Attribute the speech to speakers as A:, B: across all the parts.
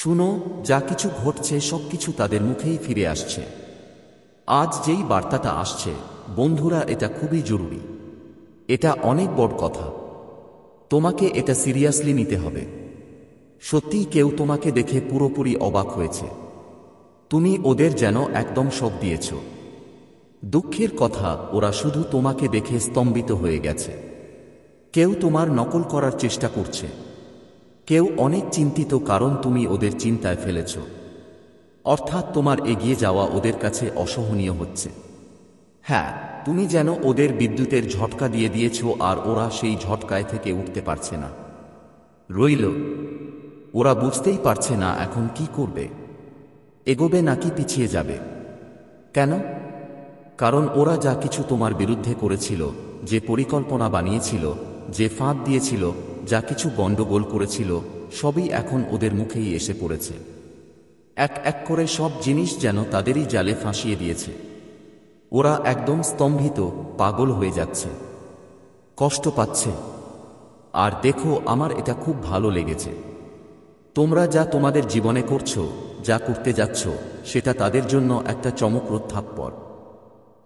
A: শুনো, যা কিছু ঘটছে সবকিছু তাদের মুখেই ফিরে আসছে। আজ যেই বার্তাটা আসছে বন্ধুরা, এটা খুবই জরুরি। এটা অনেক বড় কথা। তোমাকে এটা সিরিয়াসলি নিতে হবে। সত্যিই কেউ তোমাকে দেখে পুরোপুরি অবাক হয়েছে। তুমি ওদের যেন একদম শক দিয়েছ। দুঃখের কথা, ওরা শুধু তোমাকে দেখে স্তম্ভিত হয়ে গেছে। কেউ তোমার নকল করার চেষ্টা করছে, কেউ অনেক চিন্তিত কারণ তুমি ওদের চিন্তায় ফেলেছ। অর্থাৎ তোমার এগিয়ে যাওয়া ওদের কাছে অসহনীয় হচ্ছে। হ্যাঁ, তুমি যেন ওদের বিদ্যুতের ঝটকা দিয়ে দিয়েছ আর ওরা সেই ঝটকায় থেকে উঠতে পারছে না, রইল। ওরা বুঝতেই পারছে না এখন কি করবে, এগোবে নাকি পিছিয়ে যাবে। কেন? কারণ ওরা যা কিছু তোমার বিরুদ্ধে করেছিল, যে পরিকল্পনা বানিয়েছিল, যে ফাঁদ দিয়েছিল, যা কিছু গণ্ডগোল করেছিল, সবই এখন ওদের মুখেই এসে পড়েছে। এক এক করে সব জিনিস যেন তাদেরই জালে ফাঁসিয়ে দিয়েছে। ওরা একদম স্তম্ভিত, পাগল হয়ে যাচ্ছে, কষ্ট পাচ্ছে। আর দেখো, আমার এটা খুব ভালো লেগেছে। তোমরা যা তোমাদের জীবনে করছো, যা করতে যাচ্ছ, সেটা তাদের জন্য একটা চমকপ্রদ থাপ্পড়।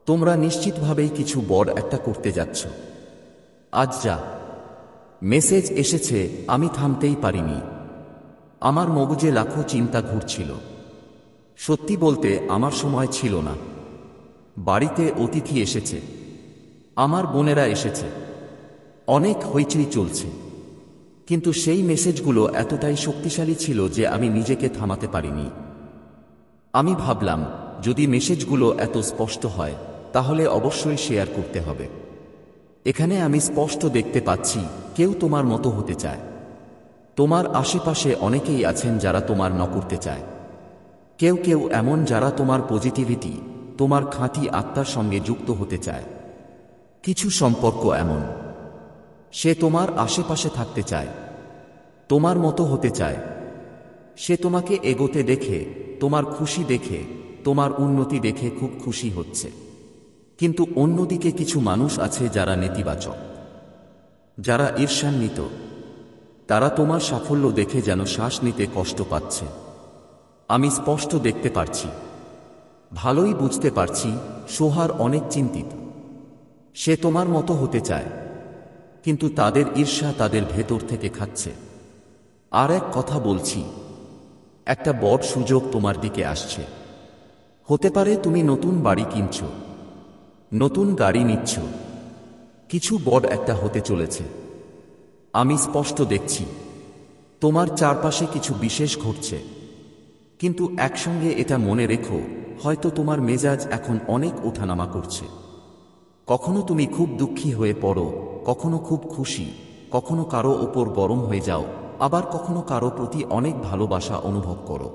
A: তোমরা নিশ্চিতভাবেই কিছু বড় একটা করতে যাচ্ছ। আজ যা মেসেজ এসেছে, আমি থামতেই পারিনি। আমার মগজে লাখো চিন্তা ঘুরছিল। সত্যি বলতে আমার সময় ছিল না। বাড়িতে অতিথি এসেছে, আমার বোনেরা এসেছে, অনেক হইচই চলছে। কিন্তু সেই মেসেজগুলো এতটাই শক্তিশালী ছিল যে আমি নিজেকে থামাতে পারিনি। আমি ভাবলাম, যদি মেসেজগুলো এত স্পষ্ট হয় তাহলে অবশ্যই শেয়ার করতে হবে। এখানে আমি স্পষ্ট দেখতে পাচ্ছি, কেউ তোমার মতো হতে চায়। তোমার আশেপাশে অনেকেই আছেন যারা তোমার করতে চায়। কেউ কেউ এমন যারা তোমার পজিটিভিটি, তোমার খাঁটি আত্মার সঙ্গে যুক্ত হতে চায়। কিছু সম্পর্ক এমন, সে তোমার আশেপাশে থাকতে চায়, তোমার মতো হতে চায়। সে তোমাকে এগোতে দেখে, তোমার খুশি দেখে, তোমার উন্নতি দেখে খুব খুশি হচ্ছে। কিন্তু অন্যদিকে কিছু মানুষ আছে যারা নেতিবাচক, যারা ঈর্ষান্বিত। তারা তোমার সাফল্য দেখে যেন শ্বাস নিতে কষ্ট পাচ্ছে। আমি স্পষ্ট দেখতে পারছি, ভালোই বুঝতে পারছি, সোহার অনেক চিন্তিত। সে তোমার মতো হতে চায়, কিন্তু তাদের ঈর্ষা তাদের ভেতর থেকে খাচ্ছে। আর এক কথা বলছি, একটা বড় সুযোগ তোমার দিকে আসছে। হতে পারে তুমি নতুন বাড়ি কিনছ, নতুন গাড়ি নিচ্ছ, কিছু বড় একটা হতে চলেছে। আমি স্পষ্ট দেখছি, তোমার চারপাশে কিছু বিশেষ ঘটছে। কিন্তু একসঙ্গে এটা মনে রেখো, হয়তো তোমার মেজাজ এখন অনেক ওঠানামা করছে। কখনো তুমি খুব দুঃখী হয়ে পড়ো, কখনো খুব খুশি, কখনো কারো ওপর গরম হয়ে যাও, আবার কখনো কারো প্রতি অনেক ভালোবাসা অনুভব করো।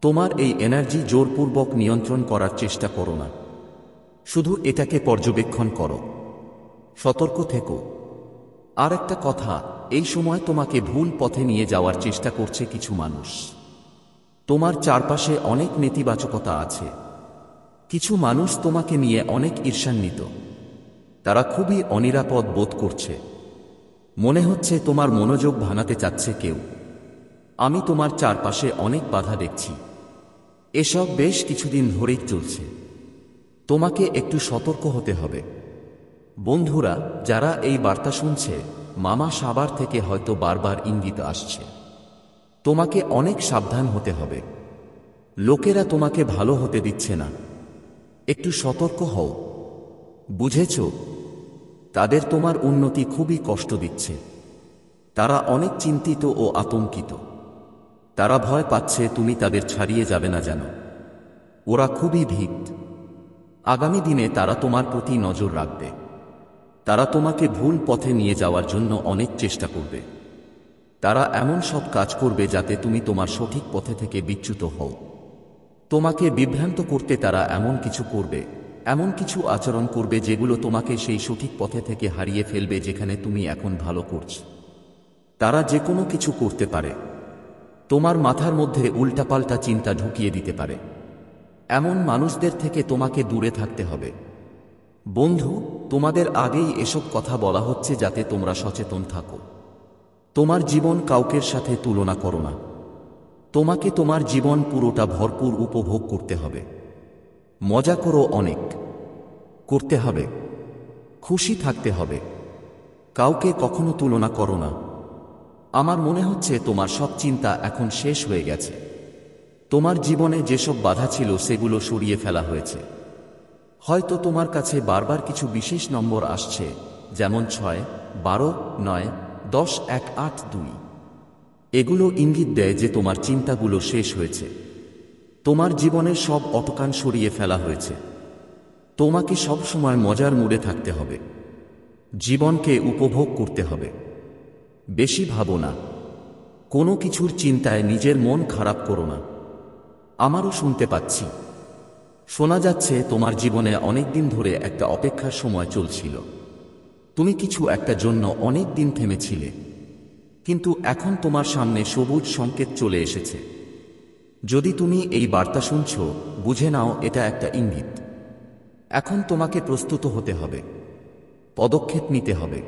A: তোমার এই এনার্জি জোরপূর্বক নিয়ন্ত্রণ করার চেষ্টা করো না, শুধু এটাকে পর্যবেক্ষণ করো। সতর্ক থেকো। আর একটা কথা, এই সময় তোমাকে ভুল পথে নিয়ে যাওয়ার চেষ্টা করছে কিছু মানুষ। তোমার চারপাশে অনেক নেতিবাচকতা আছে। কিছু মানুষ তোমাকে নিয়ে অনেক ঈর্ষান্বিত। তারা খুবই অনিরাপদ বোধ করছে। মনে হচ্ছে তোমার মনোযোগ ভাঙাতে চাচ্ছে কেউ। আমি তোমার চারপাশে অনেক বাধা দেখছি। এসব বেশ কিছুদিন ধরেই চলছে। তোমাকে একটু সতর্ক হতে হবে। বন্ধুরা, যারা এই বার্তা শুনছে, মামা সাবার থেকে হয়তো বারবার ইঙ্গিত আসছে। তোমাকে অনেক সাবধান হতে হবে। লোকেরা তোমাকে ভালো হতে দিচ্ছে না, একটু সতর্ক হও। বুঝেছ? তাদের তোমার উন্নতি খুবই কষ্ট দিচ্ছে। তারা অনেক চিন্তিত ও আতঙ্কিত। তারা ভয় পাচ্ছে তুমি তাদের ছাড়িয়ে যাবে না যেন। ওরা খুবই ভীত। আগামী দিনে তারা তোমার প্রতি নজর রাখবে। তারা তোমাকে ভুল পথে নিয়ে যাওয়ার জন্য অনেক চেষ্টা করবে। তারা এমন সব কাজ করবে যাতে তুমি তোমার সঠিক পথে থেকে বিচ্যুত হও। তোমাকে বিভ্রান্ত করতে তারা এমন কিছু করবে, এমন কিছু আচরণ করবে যেগুলো তোমাকে সেই সঠিক পথে থেকে হারিয়ে ফেলবে যেখানে তুমি এখন ভালো করছো। তারা যে কোনো কিছু করতে পারে। তোমার মাথার মধ্যে উল্টাপাল্টা চিন্তা ঢুকিয়ে দিতে পারে। এমন মানুষদের থেকে তোমাকে দূরে থাকতে হবে। বন্ধু, তোমাদের আগেই এসব কথা বলা হচ্ছে যাতে তোমরা সচেতন থাকো। তোমার জীবন কাউকের সাথে তুলনা করো না। তোমাকে তোমার জীবন পুরোটা ভরপুর উপভোগ করতে হবে। মজা করো, অনেক করতে হবে, খুশি থাকতে হবে। কাউকে কখনো তুলনা করো না। আমার মনে হচ্ছে তোমার সব চিন্তা এখন শেষ হয়ে গেছে। তোমার জীবনে যেসব বাধা ছিল সেগুলো সরিয়ে ফেলা হয়েছে। হয়তো তোমার কাছে বারবার কিছু বিশেষ নম্বর আসছে, যেমন 6, 12, 9, 10, 1, 8, 2। এগুলো ইঙ্গিত দেয় যে তোমার চিন্তাগুলো শেষ হয়েছে। তোমার জীবনের সব অটকান সরিয়ে ফেলা হয়েছে। তোমাকে সব সময় মজার মুডে থাকতে হবে। জীবনকে উপভোগ করতে হবে। বেশি ভাবো না। কোনো কিছুর চিন্তায় নিজের মন খারাপ করো না। আমারও শুনতে পাচ্ছি, শোনা যাচ্ছে তোমার জীবনে অনেক দিন ধরে একটা অপেক্ষার সময় চলছিল। তুমি কিছু একটা জন্য অনেক দিন থেমেছিলে, কিন্তু এখন তোমার সামনে সবুজ সংকেত চলে এসেছে। যদি তুমি এই বার্তা শুনছ, বুঝে নাও এটা একটা ইঙ্গিত। এখন তোমাকে প্রস্তুত হতে হবে, পদক্ষেপ নিতে হবে।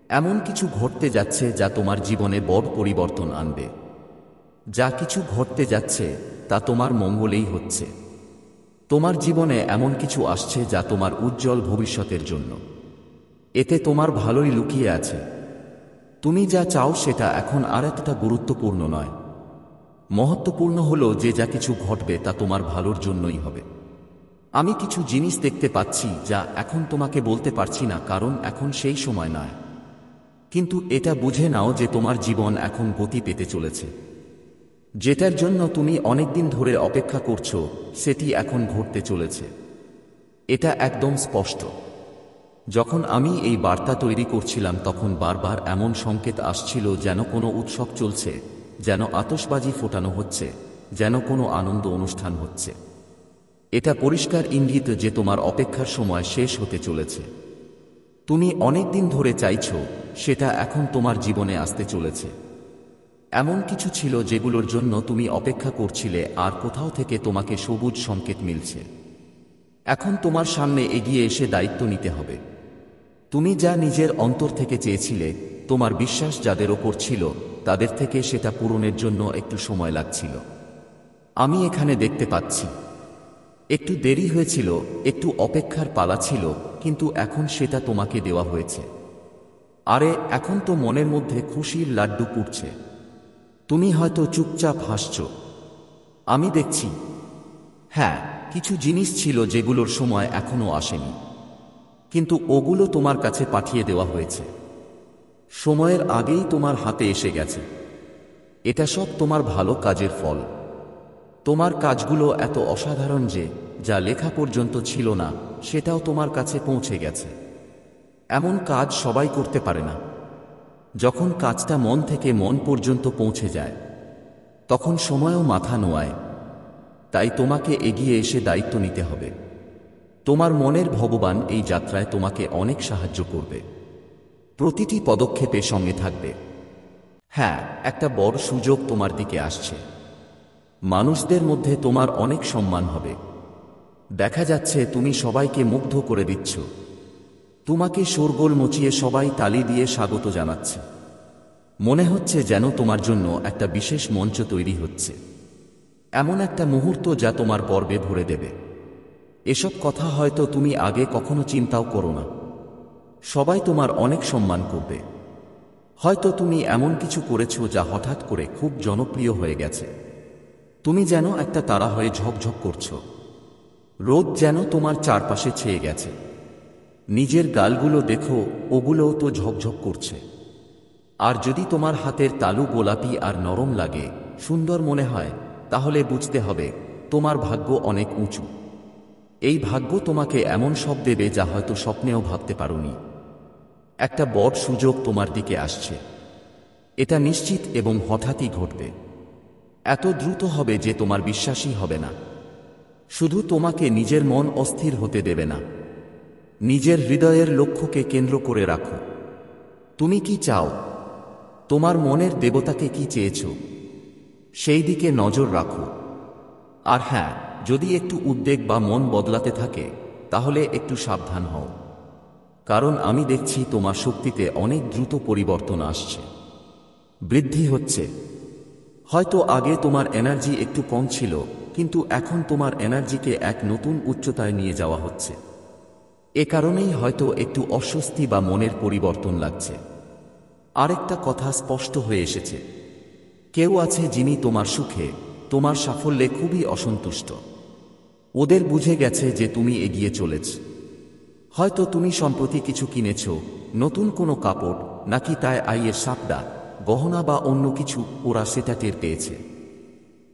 A: এমন কিছু ঘটতে যাচ্ছে যা তোমার জীবনে বড় পরিবর্তন আনবে। যা কিছু ঘটতে যাচ্ছে তা তোমার মঙ্গলেই হচ্ছে। তোমার জীবনে এমন কিছু আসছে যা তোমার উজ্জ্বল ভবিষ্যতের জন্য। এতে তোমার ভালোই লুকিয়ে আছে। তুমি যা চাও সেটা এখন আর এতটা গুরুত্বপূর্ণ নয়। মহত্বপূর্ণ হলো যে যা কিছু ঘটবে তা তোমার ভালোর জন্যই হবে। আমি কিছু জিনিস দেখতে পাচ্ছি যা এখন তোমাকে বলতে পারছি না, কারণ এখন সেই সময় নয়। কিন্তু এটা বুঝে নাও যে তোমার জীবন এখন গতি পেতে চলেছে। যেটার জন্য তুমি অনেকদিন ধরে অপেক্ষা করছো সেটি এখন ঘটতে চলেছে। এটা একদম স্পষ্ট। যখন আমি এই বার্তা তৈরি করছিলাম তখন বারবার এমন সংকেত আসছিল, যেন কোনো উৎসব চলছে, যেন আতশবাজি ফোটানো হচ্ছে, যেন কোনো আনন্দ অনুষ্ঠান হচ্ছে। এটা পরিষ্কার ইঙ্গিত যে তোমার অপেক্ষার সময় শেষ হতে চলেছে। তুমি অনেক দিন ধরে চাইছো, সেটা এখন তোমার জীবনে আসতে চলেছে। এমন কিছু ছিল যেগুলোর জন্য তুমি অপেক্ষা করছিলে, আর কোথাও থেকে তোমাকে সবুজ সংকেত মিলছে। এখন তোমার সামনে এগিয়ে এসে দায়িত্ব নিতে হবে। তুমি যা নিজের অন্তর থেকে চেয়েছিলে, তোমার বিশ্বাস যাদের ওপর ছিল, তাদের থেকে সেটা পূরণের জন্য একটু সময় লাগছিল। আমি এখানে দেখতে পাচ্ছি একটু দেরি হয়েছিল, একটু অপেক্ষার পালা ছিল, কিন্তু এখন সেটা তোমাকে দেওয়া হয়েছে। আরে এখন তো মনের মধ্যে খুশির লাড্ডু পুড়ছে। তুমি হয়তো চুপচাপ হাসছ। আমি দেখছি। হ্যাঁ, কিছু জিনিস ছিল যেগুলোর সময় এখনো আসেনি, কিন্তু ওগুলো তোমার কাছে পাঠিয়ে দেওয়া হয়েছে। সময়ের আগেই তোমার হাতে এসে গেছে। এটা সব তোমার ভালো কাজের ফল। তোমার কাজগুলো এত অসাধারণ যে যা লেখা পর্যন্ত ছিল না সেটাও তোমার কাছে পৌঁছে গেছে। এমন কাজ সবাই করতে পারে না। যখন কাজটা মন থেকে মন পর্যন্ত পৌঁছে যায়, তখন সময়ও মাথা নোয়ায়। তাই তোমাকে এগিয়ে এসে দায়িত্ব নিতে হবে। তোমার মনের ভগবান এই যাত্রায় তোমাকে অনেক সাহায্য করবে। প্রতিটি পদক্ষেপে সঙ্গে থাকবে। হ্যাঁ, একটা বড় সুযোগ তোমার দিকে আসছে। মানুষদের মধ্যে তোমার অনেক সম্মান হবে। দেখা যাচ্ছে তুমি সবাইকে মুগ্ধ করে দিচ্ছ। তোমাকে শোরগোল মচিয়ে সবাই তালি দিয়ে স্বাগত জানাচ্ছে। মনে হচ্ছে যেন তোমার জন্য একটা বিশেষ মঞ্চ তৈরি হচ্ছে। এমন একটা মুহূর্ত যা তোমার গর্বে ভরে দেবে। এসব কথা হয়তো তুমি আগে কখনো চিন্তাও করো না। সবাই তোমার অনেক সম্মান করবে। হয়তো তুমি এমন কিছু করেছো যা হঠাৎ করে খুব জনপ্রিয় হয়ে গেছে। তুমি যেন একটা তারা হয়ে ঝকঝক করছো। রোদ যেন তোমার চারপাশে ছেয়ে গেছে। নিজের গালগুলো দেখো, ওগুলোও তো ঝকঝক করছে। আর যদি তোমার হাতের তালু গোলাপি আর নরম লাগে, সুন্দর মনে হয়, তাহলে বুঝতে হবে তোমার ভাগ্য অনেক উঁচু। এই ভাগ্য তোমাকে এমন সব দেবে যা হয়তো স্বপ্নেও ভাবতে পারোনি। একটা বড় সুযোগ তোমার দিকে আসছে। এটা নিশ্চিত এবং হঠাৎই ঘটবে। এত দ্রুত হবে যে তোমার বিশ্বাসই হবে না। শুধু তোমাকে নিজের মন অস্থির হতে দেবে না। নিজের হৃদয়ের লক্ষ্যকে কেন্দ্র করে রাখো। তুমি কি চাও? তোমার মনের দেবতাকে কি চেয়েছ? সেই দিকে নজর রাখো। আর হ্যাঁ, যদি একটু উদ্বেগ বা মন বদলাতে থাকে, তাহলে একটু সাবধান হও। কারণ আমি দেখছি তোমার শক্তিতে অনেক দ্রুত পরিবর্তন আসছে, বৃদ্ধি হচ্ছে। হয়তো আগে তোমার এনার্জি একটু কম ছিল, কিন্তু এখন তোমার এনার্জিকে এক নতুন উচ্চতায় নিয়ে যাওয়া হচ্ছে। এ কারণেই হয়তো একটু অস্বস্তি বা মনের পরিবর্তন লাগছে। আরেকটা কথা স্পষ্ট হয়ে এসেছে, কেউ আছে যিনি তোমার সুখে, তোমার সাফল্যে খুবই অসন্তুষ্ট। ওদের বুঝে গেছে যে তুমি এগিয়ে চলেছ। হয়তো তুমি সম্প্রতি কিছু কিনেছ, নতুন কোনো কাপড়, নাকি তাই আইয়ের সাপটা, গহনা বা অন্য কিছু, ওরা সেটা টের পেয়েছে।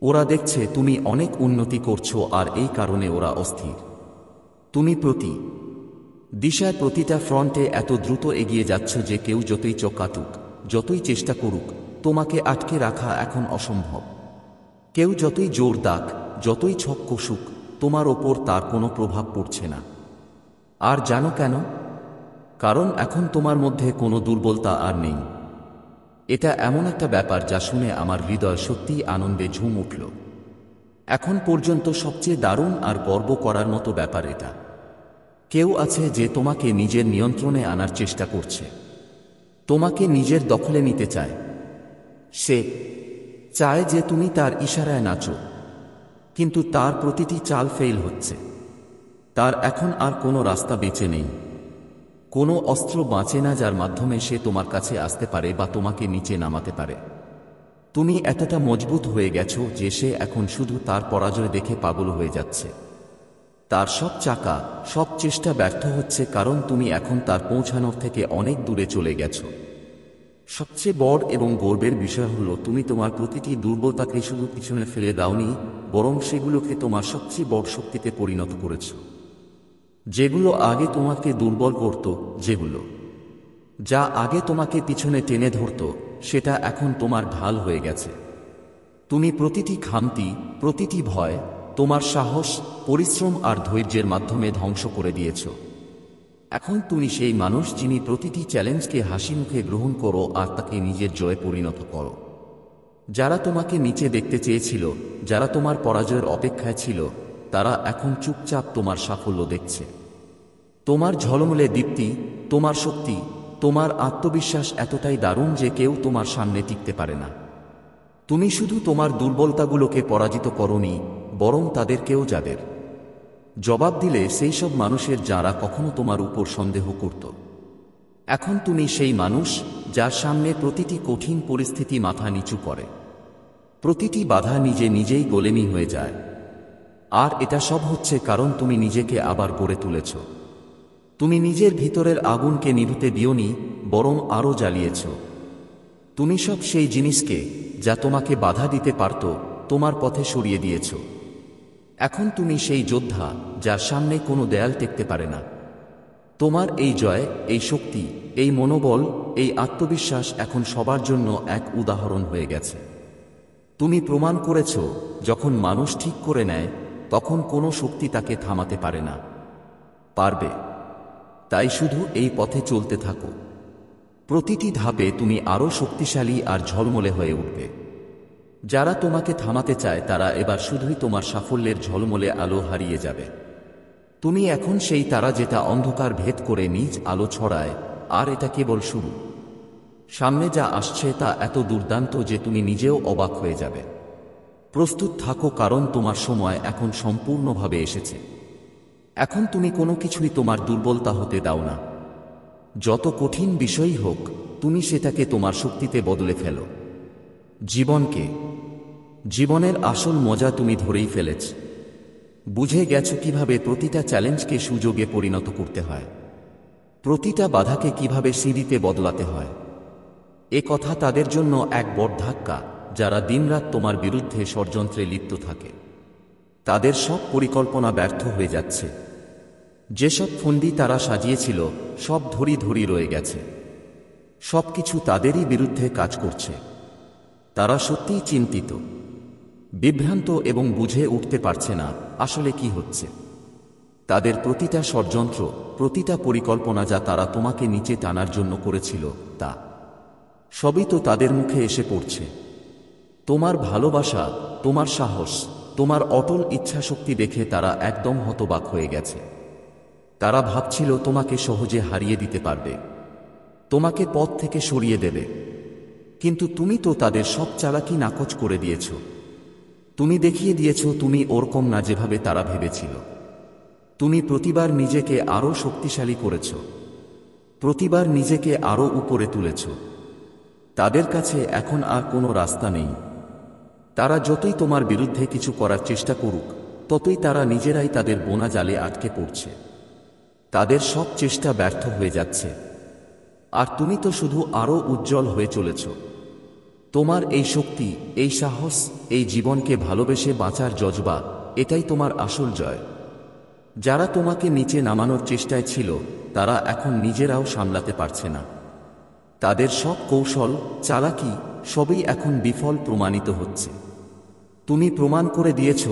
A: ওরা দেখছে তুমি অনেক উন্নতি করছো আর এই কারণে ওরা অস্থির। তুমি দিশার প্রতিটা ফ্রন্টে এত দ্রুত এগিয়ে যাচ্ছ যে কেউ যতই চোখ কাটুক, যতই চেষ্টা করুক, তোমাকে আটকে রাখা এখন অসম্ভব। কেউ যতই জোর দাক, যতই ছক কষুক, তোমার ওপর তার কোনো প্রভাব পড়ছে না। আর জানো কেন? কারণ এখন তোমার মধ্যে কোনো দুর্বলতা আর নেই। এটা এমন একটা ব্যাপার যা শুনে আমার হৃদয় সত্যিই আনন্দে ঝুম উঠল। এখন পর্যন্ত সবচেয়ে দারুণ আর গর্ব করার মতো ব্যাপার এটা। কেউ আছে যে তোমাকে নিজের নিয়ন্ত্রণে আনার চেষ্টা করছে, তোমাকে নিজের দখলে নিতে চায়। সে চায় যে তুমি তার ইশারায় নাচো, কিন্তু তার প্রতিটি চাল ফেল হচ্ছে। তার এখন আর কোনো রাস্তা বেঁচে নেই, কোনো অস্ত্র বাঁচে না যার মাধ্যমে সে তোমার কাছে আসতে পারে বা তোমাকে নিচে নামাতে পারে। তুমি এতটা মজবুত হয়ে গেছো যে সে এখন শুধু তার পরাজয় দেখে পাগল হয়ে যাচ্ছে। তার সব চাকা, সব চেষ্টা ব্যর্থ হচ্ছে, কারণ তুমি এখন তার পৌঁছানোর থেকে অনেক দূরে চলে গেছো। সবচেয়ে বড় এবং গর্বের বিষয় হলো, তুমি তোমার প্রতিটি দুর্বলতাকে শুধু পিছনে ফেলে দাওনি, বরং সেগুলোকে তোমার সবচেয়ে বড় শক্তিতে পরিণত করেছো। যেগুলো আগে তোমাকে দুর্বল করত, যা আগে তোমাকে পিছনে টেনে ধরত, সেটা এখন তোমার ঢাল হয়ে গেছে। তুমি প্রতিটি খামতি, প্রতিটি ভয়, তোমার সাহস, পরিশ্রম আর ধৈর্যের মাধ্যমে ধ্বংস করে দিয়েছ। এখন তুমি সেই মানুষ যিনি প্রতিটি চ্যালেঞ্জকে হাসিমুখে গ্রহণ করো আর তাকে নিজের জয়ে পরিণত করো। যারা তোমাকে নিচে দেখতে চেয়েছিল, যারা তোমার পরাজয়ের অপেক্ষায় ছিল, তারা এখন চুপচাপ তোমার সাফল্য দেখছে। তোমার ঝলমলে দীপ্তি, তোমার শক্তি, তোমার আত্মবিশ্বাস এতটাই দারুণ যে কেউ তোমার সামনে টিকতে পারে না। তুমি শুধু তোমার দুর্বলতাগুলোকে পরাজিত করোনি, বরং তাদেরকেও, যাদের জবাব দিলে সেই সব মানুষের যারা কখনো তোমার উপর সন্দেহ করত। এখন তুমি সেই মানুষ যার সামনে প্রতিটি কঠিন পরিস্থিতি মাথা নিচু করে, প্রতিটি বাধা নিজে নিজেই গোলেমি হয়ে যায়। আর এটা সব হচ্ছে কারণ তুমি নিজেকে আবার গড়ে তুলেছ। তুমি নিজের ভিতরের আগুনকে নিভুতে দিওনি, বরং আরও জ্বালিয়েছ। তুমি সব সেই জিনিসকে, যা তোমাকে বাধা দিতে পারত, তোমার পথে সরিয়ে দিয়েছ। এখন তুমি সেই যোদ্ধা যার সামনে কোনো দেয়াল টেকতে পারে না। তোমার এই জয়, এই শক্তি, এই মনোবল, এই আত্মবিশ্বাস এখন সবার জন্য এক উদাহরণ হয়ে গেছে। তুমি প্রমাণ করেছ, যখন মানুষ ঠিক করে নেয়, তখন কোনো শক্তি তাকে থামাতে পারে না, পারবে। তাই শুধু এই পথে চলতে থাকো। প্রতিটি ধাপে তুমি আরও শক্তিশালী আর ঝলমলে হয়ে উঠবে। যারা তোমাকে থামাতে চায় তারা এবার শুধুই তোমার সাফল্যের ঝলমলে আলো হারিয়ে যাবে। তুমি এখন সেই তারা যেটা অন্ধকার ভেদ করে নিজ আলো ছড়ায়, আর এটা কেবল শুরু। সামনে যা আসছে তা এত দুর্দান্ত যে তুমি নিজেও অবাক হয়ে যাবে। প্রস্তুত থাকো, কারণ তোমার সময় এখন সম্পূর্ণভাবে এসেছে। এখন তুমি কোনো কিছুই তোমার দুর্বলতা হতে দাও না। যত কঠিন বিষয়ই হোক, তুমি সেটাকে তোমার শক্তিতে বদলে ফেলো। জীবনের আসল মজা তুমি ধরেই ফেলেছ। বুঝে গেছো কিভাবে প্রতিটা চ্যালেঞ্জকে সুযোগে পরিণত করতে হয়, প্রতিটা বাধাকে কিভাবে সিঁড়িতে বদলাতে হয়। এ কথা তাদের জন্য এক বড় ধাক্কা, যারা দিনরাত তোমার বিরুদ্ধে ষড়যন্ত্রে লিপ্ত থাকে। তাদের সব পরিকল্পনা ব্যর্থ হয়ে যাচ্ছে। যেসব ফন্দি তারা সাজিয়েছিল, সব ধরি রয়ে গেছে। সবকিছু তাদেরই বিরুদ্ধে কাজ করছে। তারা সত্যিই চিন্তিত, বিভ্রান্ত এবং বুঝে উঠতে পারছে না আসলে কি হচ্ছে। তাদের প্রতিটা ষড়যন্ত্র, প্রতিটা পরিকল্পনা যা তারা তোমাকে নিচে টানার জন্য করেছিল, তা সবই তো তাদের মুখে এসে পড়ছে। তোমার ভালোবাসা, তোমার সাহস, তোমার অটল ইচ্ছাশক্তি দেখে তারা একদম হতবাক হয়ে গেছে। তারা ভাবছিল তোমাকে সহজে হারিয়ে দিতে পারবে, তোমাকে পথ থেকে সরিয়ে দেবে। কিন্তু তুমি তো তাদের সব চালাকি নাকচ করে দিয়েছ। তুমি দেখিয়ে দিয়েছ তুমি ওরকম না যেভাবে তারা ভেবেছিল। তুমি প্রতিবার নিজেকে আরও শক্তিশালী করেছ, প্রতিবার নিজেকে আরও উপরে তুলেছ। তাদের কাছে এখন আর কোনো রাস্তা নেই। তারা যতই তোমার বিরুদ্ধে কিছু করার চেষ্টা করুক, ততই তারা নিজেরাই তাদের বোনা জালে আটকে পড়ছে। তাদের সব চেষ্টা ব্যর্থ হয়ে যাচ্ছে। আর তুমি তো শুধু আরও উজ্জ্বল হয়ে চলেছ। তোমার এই শক্তি, এই সাহস, এই জীবনকে ভালোবেসে বাঁচার জজবা, এটাই তোমার আসল জয়। যারা তোমাকে নিচে নামানোর চেষ্টায় ছিল, তারা এখন নিজেরাও সামলাতে পারছে না। তাদের সব কৌশল, চালাকি সবই এখন বিফল প্রমাণিত হচ্ছে। তুমি প্রমাণ করে দিয়েছ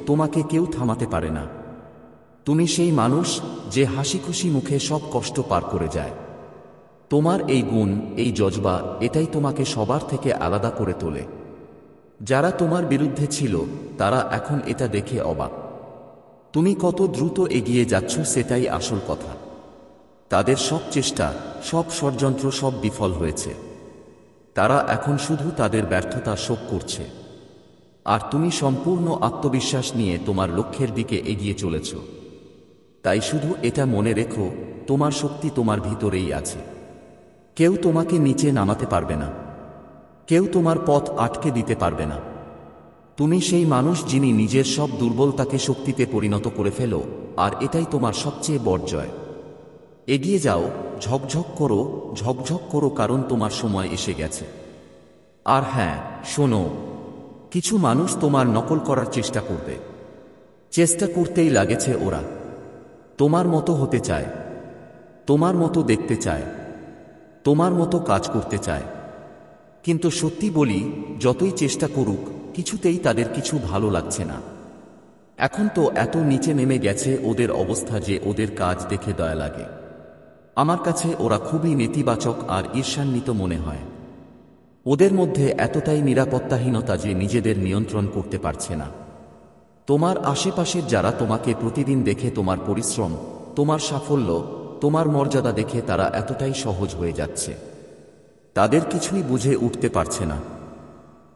A: তোমাকে কেউ থামাতে পারে না। তুমি সেই মানুষ যে হাসিখুশি মুখে সব কষ্ট পার করে যায়। তোমার এই গুণ, এই জজবা, এটাই তোমাকে সবার থেকে আলাদা করে তোলে। যারা তোমার বিরুদ্ধে ছিল, তারা এখন এটা দেখে অবাক। তুমি কত দ্রুত এগিয়ে যাচ্ছ সেটাই আসল কথা। তাদের সব চেষ্টা, সব ষড়যন্ত্র সব বিফল হয়েছে। তারা এখন শুধু তাদের ব্যর্থতা শোক করছে। আর তুমি সম্পূর্ণ আত্মবিশ্বাস নিয়ে তোমার লক্ষ্যের দিকে এগিয়ে চলেছ। তাই শুধু এটা মনে রেখো, তোমার শক্তি তোমার ভিতরেই আছে। কেউ তোমাকে নিচে নামাতে পারবে না। কেউ তোমার পথ আটকে দিতে পারবে না। তুমি সেই মানুষ যিনি নিজের সব দুর্বলতাকে শক্তিতে পরিণত করে ফেলো, আর এটাই তোমার সবচেয়ে বড় জয়। এগিয়ে যাও, ঝকঝক করো, ঝকঝক করো, কারণ তোমার সময় এসে গেছে। আর হ্যাঁ, শোনো, কিছু মানুষ তোমার নকল করার চেষ্টা করবে। চেষ্টা করতেই লাগেছে ওরা। তোমার মতো হতে চায়, তোমার মতো দেখতে চায়, তোমার মতো কাজ করতে চায়। কিন্তু সত্যি বলি, যতই চেষ্টা করুক, কিছুতেই তাদের কিছু ভালো লাগছে না। এখন তো এত নিচে নেমে গেছে ওদের অবস্থা যে ওদের কাজ দেখে দয়া লাগে। আমার কাছে ওরা খুবই নেতিবাচক আর ঈর্ষান্বিত মনে হয়। ওদের মধ্যে এতটাই নিরাপত্তাহীনতা যে নিজেদের নিয়ন্ত্রণ করতে পারছে না। তোমার আশেপাশের যারা তোমাকে প্রতিদিন দেখে তোমার পরিশ্রম, তোমার সাফল্য, তোমার মর্যাদা দেখে তারা এতটাই সহজ হয়ে যাচ্ছে। তাদের কিছুই বুঝে উঠতে পারছে না।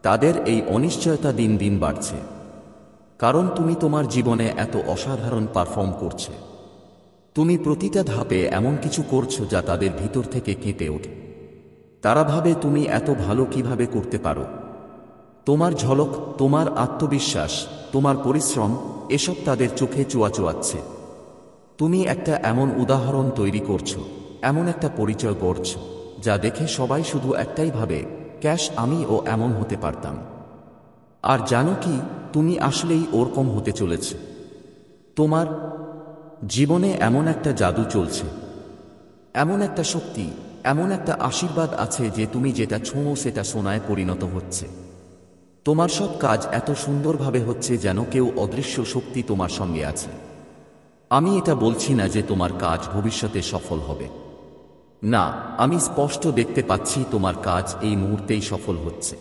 A: তাদের এই অনিশ্চয়তা দিন দিন বাড়ছে। কারণ তুমি তোমার জীবনে এত অসাধারণ পারফর্ম করছে। তুমি প্রতিটা ধাপে এমন কিছু করছো যা তাদের ভিতর থেকে কেঁপে ওঠে। তারা ভাবে তুমি এত ভালো কিভাবে করতে পারো। তোমার ঝলক, তোমার আত্মবিশ্বাস, তোমার পরিশ্রম, এসব তাদের চোখে চুয়াচুয়াচ্ছে। তুমি একটা এমন উদাহরণ তৈরি করছো, এমন একটা পরিচয় গড়ছো, যা দেখে সবাই শুধু একটাই ভাবে, ক্যাশ, আমিও এমন হতে পারতাম। আর জানো কি, তুমি আসলেই ওরকম হতে চলেছ। তোমার জীবনে এমন একটা জাদু চলছে, এমন একটা শক্তি, এমন একটা আশীর্বাদ আছে যে তুমি যেটা ছোঁও সেটা সোনায় পরিণত হচ্ছে। তোমার সব কাজ এত সুন্দরভাবে হচ্ছে যেন কেউ অদৃশ্য শক্তি তোমার সঙ্গে আছে। আমি এটা বলছি না যে তোমার কাজ ভবিষ্যতে সফল হবে না। আমি স্পষ্ট দেখতে পাচ্ছি তোমার কাজ এই মুহূর্তেই সফল হচ্ছে।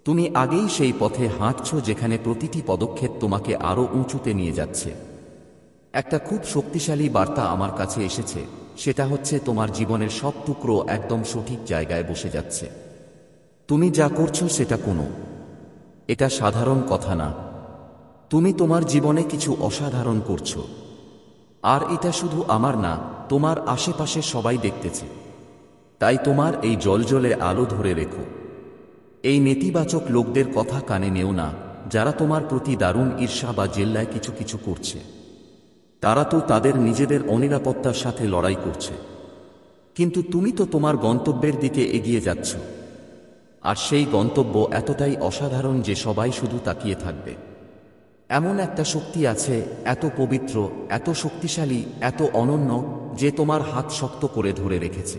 A: তুমি আগেই সেই পথে হাঁটছো যেখানে প্রতিটি পদক্ষেপ তোমাকে আরও উঁচুতে নিয়ে যাচ্ছে। একটা খুব শক্তিশালী বার্তা আমার কাছে এসেছে, সেটা হচ্ছে তোমার জীবনের সব টুকরো একদম সঠিক জায়গায় বসে যাচ্ছে। তুমি যা করছো সেটা এটা সাধারণ কথা না। তুমি তোমার জীবনে কিছু অসাধারণ করছো। আর এটা শুধু আমার না, তোমার আশেপাশে সবাই দেখতেছে। তাই তোমার এই জ্বলজ্বলে আলো ধরে রেখো। এই নেতিবাচক লোকদের কথা কানে নেও না, যারা তোমার প্রতি দারুণ ঈর্ষা বা জেল্লায় কিছু কিছু করছে। তারা তো তাদের নিজেদের অনিরাপত্তার সাথে লড়াই করছে। কিন্তু তুমি তো তোমার গন্তব্যের দিকে এগিয়ে যাচ্ছ। আর সেই গন্তব্য এতটাই অসাধারণ যে সবাই শুধু তাকিয়ে থাকবে। এমন একটা শক্তি আছে, এত পবিত্র, এত শক্তিশালী, এত অনন্য, যে তোমার হাত শক্ত করে ধরে রেখেছে।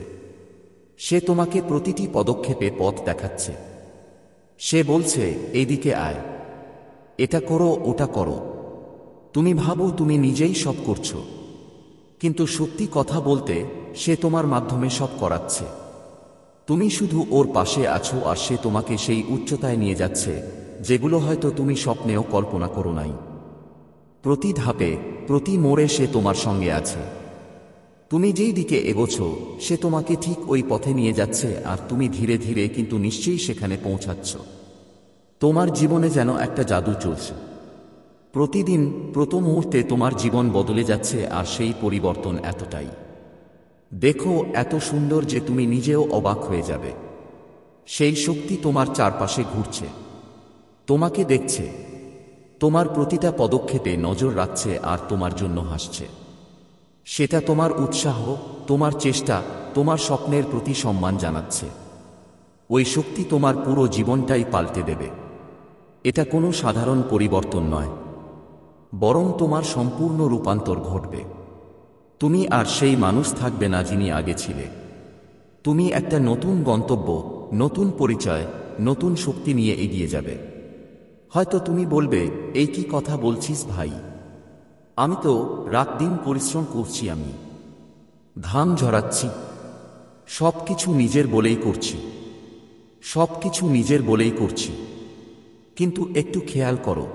A: সে তোমাকে প্রতিটি পদক্ষেপে পথ দেখাচ্ছে। সে বলছে, এইদিকে আয়, এটা করো, ওটা করো। তুমি ভাবো তুমি নিজেই সব করছো, কিন্তু সত্যি কথা বলতে সে তোমার মাধ্যমে সব করাচ্ছে। তুমি শুধু ওর পাশে আছো আর সে তোমাকে সেই উচ্চতায় নিয়ে যাচ্ছে যেগুলো হয়তো তুমি স্বপ্নেও কল্পনা করো নাই। প্রতি ধাপে, প্রতি মোড়ে সে তোমার সঙ্গে আছে। তুমি যেই দিকে এগোছো সে তোমাকে ঠিক ওই পথে নিয়ে যাচ্ছে, আর তুমি ধীরে ধীরে কিন্তু নিশ্চয়ই সেখানে পৌঁছাচ্ছ। তোমার জীবনে যেন একটা জাদু চলছে। প্রতিদিন প্রতি মুহূর্তে তোমার জীবন বদলে যাচ্ছে, আর সেই পরিবর্তন এতটাই দেখো এত সুন্দর যে তুমি নিজেও অবাক হয়ে যাবে। সেই শক্তি তোমার চারপাশে ঘুরছে, তোমাকে দেখছে, তোমার প্রতিটা পদক্ষেপে নজর রাখছে আর তোমার জন্য হাসছে। সেটা তোমার উৎসাহ, তোমার চেষ্টা, তোমার স্বপ্নের প্রতি সম্মান জানাচ্ছে। ওই শক্তি তোমার পুরো জীবনটাই পাল্টে দেবে। এটা কোনো সাধারণ পরিবর্তন নয়, বরং তোমার সম্পূর্ণ রূপান্তর ঘটবে। তুমি আর সেই মানুষ থাকবে না যিনি আগে ছিলে। তুমি একটা নতুন গন্তব্য, নতুন পরিচয়, নতুন শক্তি নিয়ে এগিয়ে যাবে। হয়তো তুমি বলবে, এই কি কথা বলছিস ভাই? আমি তো রাত দিন পরিশ্রম করছি, আমি ঘাম ঝরাচ্ছি, সব কিছু নিজের বলেই করছি, সব কিছু নিজের বলেই করছি। কিন্তু একটু খেয়াল করো,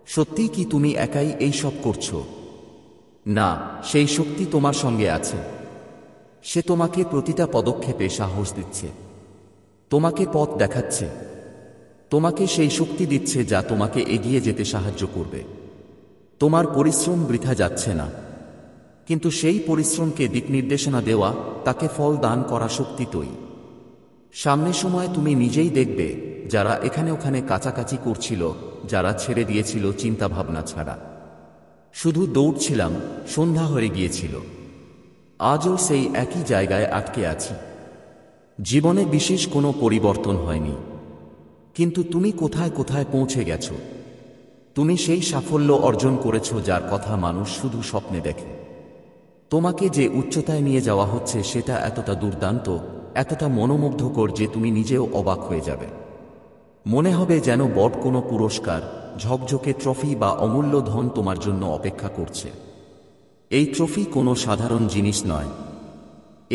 A: সত্যিই কি তুমি একাই এই সব করছো? না, সেই শক্তি তোমার সঙ্গে আছে। সে তোমাকে প্রতিটা পদক্ষেপে সাহস দিচ্ছে, তোমাকে পথ দেখাচ্ছে, তোমাকে সেই শক্তি দিচ্ছে যা তোমাকে এগিয়ে যেতে সাহায্য করবে। তোমার পরিশ্রম বৃথা যাচ্ছে না, কিন্তু সেই পরিশ্রমকে দিক নির্দেশনা দেওয়া, তাকে ফল দান করা শক্তি তোই। সামনের সময় তুমি নিজেই দেখবে যারা এখানে ওখানে কাছাকাছি করছিল, যারা ছেড়ে দিয়েছিল চিন্তা ভাবনা ছাড়া, শুধু দৌড়ছিলাম, সন্ধ্যা হয়ে গিয়েছিল, আজও সেই একই জায়গায় আটকে আছি। জীবনে বিশেষ কোনো পরিবর্তন হয়নি, কিন্তু তুমি কোথায় কোথায় পৌঁছে গেছো। তুমি সেই সাফল্য অর্জন করেছো যার কথা মানুষ শুধু স্বপ্নে দেখে। তোমাকে যে উচ্চতায় নিয়ে যাওয়া হচ্ছে সেটা এতটা দুর্দান্ত, এতটা মনোমুগ্ধকর যে তুমি নিজেও অবাক হয়ে যাবে। মনে হবে যেন বড় কোনো পুরস্কার, ঝকঝকে ট্রফি বা অমূল্য ধন তোমার জন্য অপেক্ষা করছে। এই ট্রফি কোনো সাধারণ জিনিস নয়,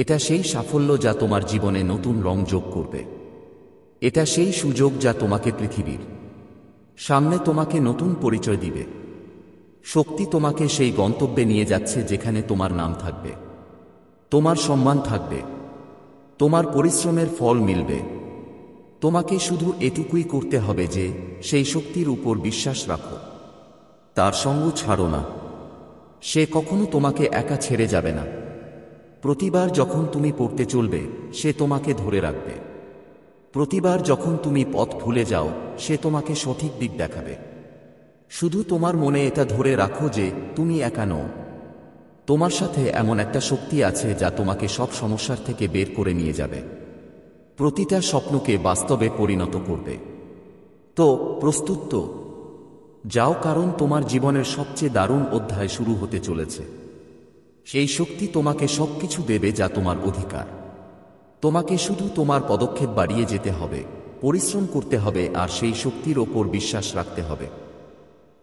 A: এটা সেই সাফল্য যা তোমার জীবনে নতুন রং যোগ করবে। এটা সেই সুযোগ যা তোমাকে পৃথিবীর সামনে তোমাকে নতুন পরিচয় দিবে। শক্তি তোমাকে সেই গন্তব্যে নিয়ে যাচ্ছে যেখানে তোমার নাম থাকবে, তোমার সম্মান থাকবে, তোমার পরিশ্রমের ফল মিলবে। তোমাকে শুধু এটুকুই করতে হবে যে সেই শক্তির উপর বিশ্বাস রাখো, তার সঙ্গ ছাড়ো না। সে কখনো তোমাকে একা ছেড়ে যাবে না। প্রতিবার যখন তুমি পড়তে চলবে সে তোমাকে ধরে রাখবে। প্রতিবার যখন তুমি পথ ভুলে যাও সে তোমাকে সঠিক দিক দেখাবে। শুধু তোমার মনে এটা ধরে রাখো যে তুমি একা নও। তোমার সাথে এমন একটা শক্তি আছে যা তোমাকে সব সমস্যার থেকে বের করে নিয়ে যাবে, প্রতিটা স্বপ্নকে বাস্তবে পরিণত করবে। তো প্রস্তুত তো? যাও, কারণ তোমার জীবনের সবচেয়ে দারুণ অধ্যায় শুরু হতে চলেছে। সেই শক্তি তোমাকে সবকিছু দেবে যা তোমার অধিকার। তোমাকে শুধু তোমার পদক্ষেপ বাড়িয়ে যেতে হবে, পরিশ্রম করতে হবে আর সেই শক্তির ওপর বিশ্বাস রাখতে হবে।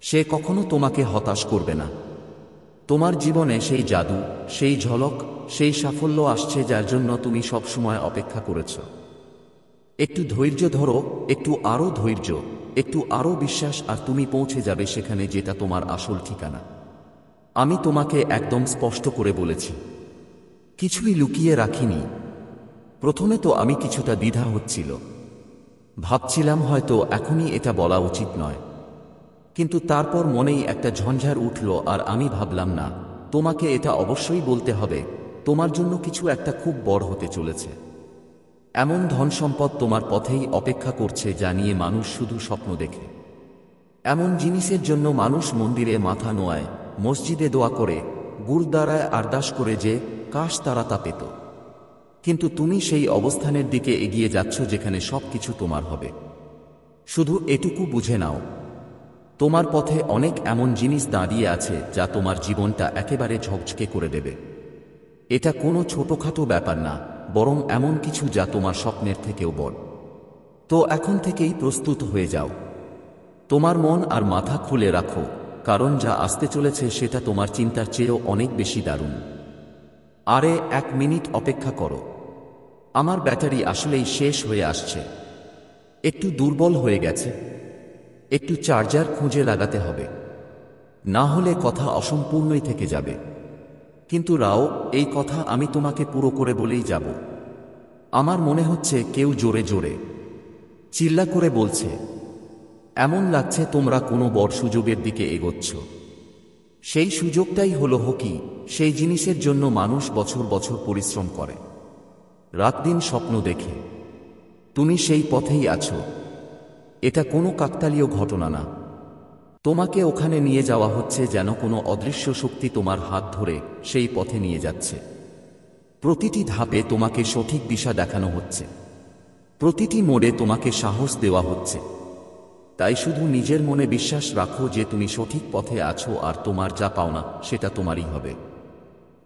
A: সে কখনো তোমাকে হতাশ করবে না। তোমার জীবনে সেই জাদু, সেই ঝলক, সেই সাফল্য আসছে যার জন্য তুমি সবসময় অপেক্ষা করেছ। একটু ধৈর্য ধরো, একটু আরও ধৈর্য, একটু আরও বিশ্বাস, আর তুমি পৌঁছে যাবে সেখানে যেটা তোমার আসল ঠিকানা। আমি তোমাকে একদম স্পষ্ট করে বলেছি, কিছুই লুকিয়ে রাখিনি। প্রথমে তো আমি কিছুটা দ্বিধা হচ্ছিল, ভাবছিলাম হয়তো এখনই এটা বলা উচিত নয়। কিন্তু তারপর মনেই একটা ঝঞ্ঝার উঠল আর আমি ভাবলাম, না, তোমাকে এটা অবশ্যই বলতে হবে। তোমার জন্য কিছু একটা খুব বড় হতে চলেছে। এমন ধন সম্পদ তোমার পথেই অপেক্ষা করছে যা নিয়ে মানুষ শুধু স্বপ্ন দেখে। এমন জিনিসের জন্য মানুষ মন্দিরে মাথা নোয়ায়, মসজিদে দোয়া করে, গুরুদ্বারায় আরদাস করে যে কাশ তারা তা পেত। কিন্তু তুমি সেই অবস্থানের দিকে এগিয়ে যাচ্ছ যেখানে সবকিছু তোমার হবে। শুধু এটুকু বুঝে নাও, তোমার পথে অনেক এমন জিনিস দাঁড়িয়ে আছে যা তোমার জীবনটা একেবারে ঝকঝকে করে দেবে। এটা কোনো ছোটখাটো ব্যাপার না, বরং এমন কিছু যা তোমার স্বপ্নের থেকেও বড়। তো এখন থেকেই প্রস্তুত হয়ে যাও। তোমার মন আর মাথা খুলে রাখো, কারণ যা আসতে চলেছে সেটা তোমার চিন্তার চেয়েও অনেক বেশি দারুণ। আরে 1 মিনিট অপেক্ষা করো, আমার ব্যাটারি আসলেই শেষ হয়ে আসছে। একটু দুর্বল হয়ে গেছে, একটু চার্জার খুঁজে লাগাতে হবে, না হলে কথা অসম্পূর্ণই থেকে যাবে। কিন্তু রাও, এই কথা আমি তোমাকে পুরো করে বলেই যাব। আমার মনে হচ্ছে কেউ জোরে জোরে চিল্লা করে বলছে। এমন লাগছে তোমরা কোনো বড় সুযোগের দিকে এগোচ্ছ। সেই সুযোগটাই হলো হকি, সেই জিনিসের জন্য মানুষ বছর বছর পরিশ্রম করে, রাত দিন স্বপ্ন দেখে। তুমি সেই পথেই আছো। এটা কোনো কাকতালীয় ঘটনা না। তোমাকে ওখানে নিয়ে যাওয়া হচ্ছে যেন কোনো অদৃশ্য শক্তি তোমার হাত ধরে সেই পথে নিয়ে যাচ্ছে। প্রতিটি ধাপে তোমাকে সঠিক দিশা দেখানো হচ্ছে, প্রতিটি মোড়ে তোমাকে সাহস দেওয়া হচ্ছে। তাই শুধু নিজের মনে বিশ্বাস রাখো যে তুমি সঠিক পথে আছো, আর তোমার যা পাওনা সেটা তোমারই হবে,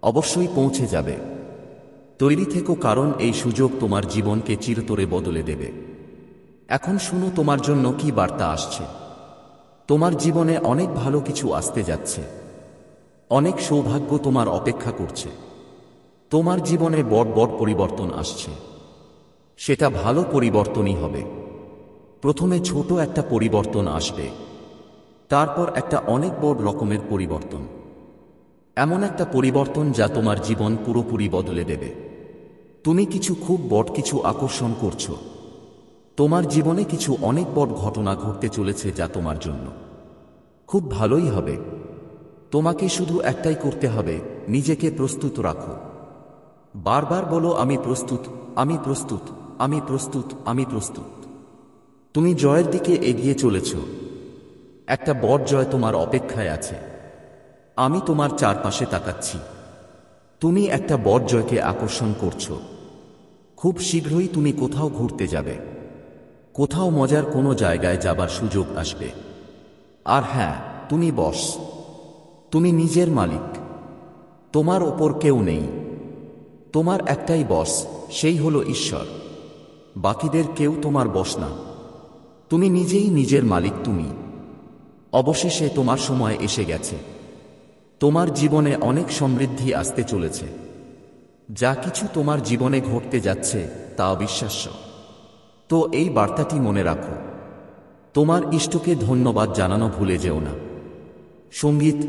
A: অবশ্যই পৌঁছে যাবে। তৈরি থেকো, কারণ এই সুযোগ তোমার জীবনকে চিরতরে বদলে দেবে। এখন শুনো তোমার জন্য কি বার্তা আসছে। তোমার জীবনে অনেক ভালো কিছু আসতে যাচ্ছে। অনেক সৌভাগ্য তোমার অপেক্ষা করছে। তোমার জীবনে বড় বড় পরিবর্তন আসছে। সেটা ভালো পরিবর্তনই হবে। প্রথমে ছোট একটা পরিবর্তন আসবে, তারপর একটা অনেক বড় রকমের পরিবর্তন। এমন একটা পরিবর্তন যা তোমার জীবন পুরোপুরি বদলে দেবে। তুমি কিছু খুব বড় কিছু আকর্ষণ করছো। তোমার জীবনে কিছু অনেক বড় ঘটনা ঘটতে চলেছে যা তোমার জন্য খুব ভালোই হবে। তোমাকে শুধু একটাই করতে হবে, নিজেকে প্রস্তুত রাখো। বারবার বলো, আমি প্রস্তুত, আমি প্রস্তুত, আমি প্রস্তুত, আমি প্রস্তুত। তুমি জয়ের দিকে এগিয়ে চলেছ। একটা বড় জয় তোমার অপেক্ষায় আছে। আমি তোমার চারপাশে তাকাচ্ছি। তুমি একটা বড় জয়কে আকর্ষণ করছো। খুব শীঘ্রই তুমি কোথাও ঘুরতে যাবে, কোথাও মজার কোনো জায়গায় যাবার সুযোগ আসবে। আর হ্যাঁ, তুমি বস। তুমি নিজের মালিক। তোমার ওপর কেউ নেই। তোমার একটাই বস, সেই হলো ঈশ্বর। বাকিদের কেউ তোমার বস না। তুমি নিজেই নিজের মালিক। তুমি অবশেষে তোমার সময় এসে গেছে। তোমার জীবনে অনেক সমৃদ্ধি আসতে চলেছে। যা কিছু তোমার জীবনে ঘটতে যাচ্ছে তা অবিশ্বাস্য। তো এই বার্তাটি মনে রাখো। তোমার ইষ্টকে ধন্যবাদ জানানো ভুলে যেও না। সঙ্গীত